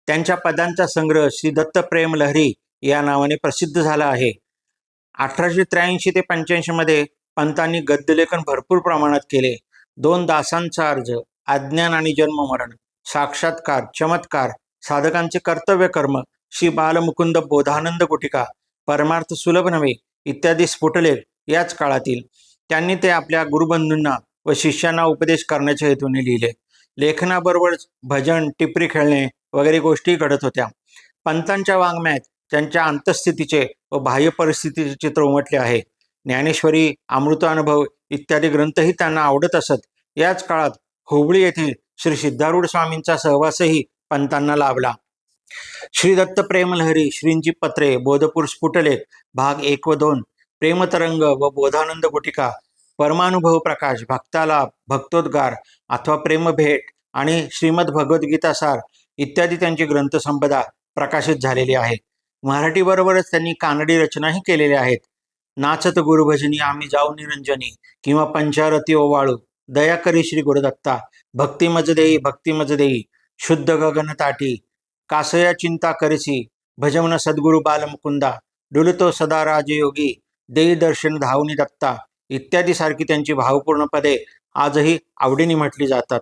त्यांच्या पदांचा संग्रह श्री दत्तप्रेम लहरी या नावाने प्रसिद्ध झाला आहे. 1883 ते 85 मध्ये पंतांनी गद्यलेखन भरपूर प्रमाणात केले. 2 दासांचा अर्ज, अज्ञान आणि जन्म मरण, साक्षात्कार, चमत्कार, साधकांचे कर्तव्य कर्म, श्री बालमुकुंद बोधानंद गुटिका, परमार्थ सुलभ नव्हे इत्यादी स्फुटलेख याच काळातील. त्यांनी ते आपल्या गुरुबंधूंना व शिष्यांना उपदेश करण्याच्या हेतूने लिहिले. लेखनाबरोबरच भजन, टिपरी खेळणे वगैरे गोष्टी घडत होत्या. पंतांच्या वाङ्मयात त्यांच्या अंतस्थितीचे व बाह्य परिस्थितीचे चित्र उमटले आहे. ज्ञानेश्वरी, अमृतानुभव इत्यादी ग्रंथही त्यांना आवडत असत. याच काळात हुबळी येथील श्री सिद्धारूढ स्वामींचा सहवासही पंतांना लाभला. श्री दत्त प्रेमलहरी, श्रींची पत्रे, बोधपूर स्फुटलेख भाग 1 व 2, प्रेमतरंग व बोधानंद गुटिका, परमानुभव प्रकाश, भक्तालाभ, भक्तोद्गार अथवा प्रेमभेट आणि श्रीमद भगवद्गीता सार इत्यादी त्यांची ग्रंथसंपदा प्रकाशित झालेली आहे. मराठीबरोबरच त्यांनी कानडी रचनाही केलेल्या आहेत. नाचत गुरुभजनी आम्ही जाऊ निरंजनी किंवा पंचारती ओवाळू, दया करी श्री गुरुदत्ता, भक्ती मज देई भक्ती मज देई, शुद्ध गगन ताटी, कासया चिंता करसी, भजमन सद्गुरु बालमुकुंदा, डुलतो सदा राजयोगी, देई दर्शन धावनी दत्ता इत्यादी सारखी त्यांची भावपूर्ण पदे आजही आवडीने म्हटली जातात.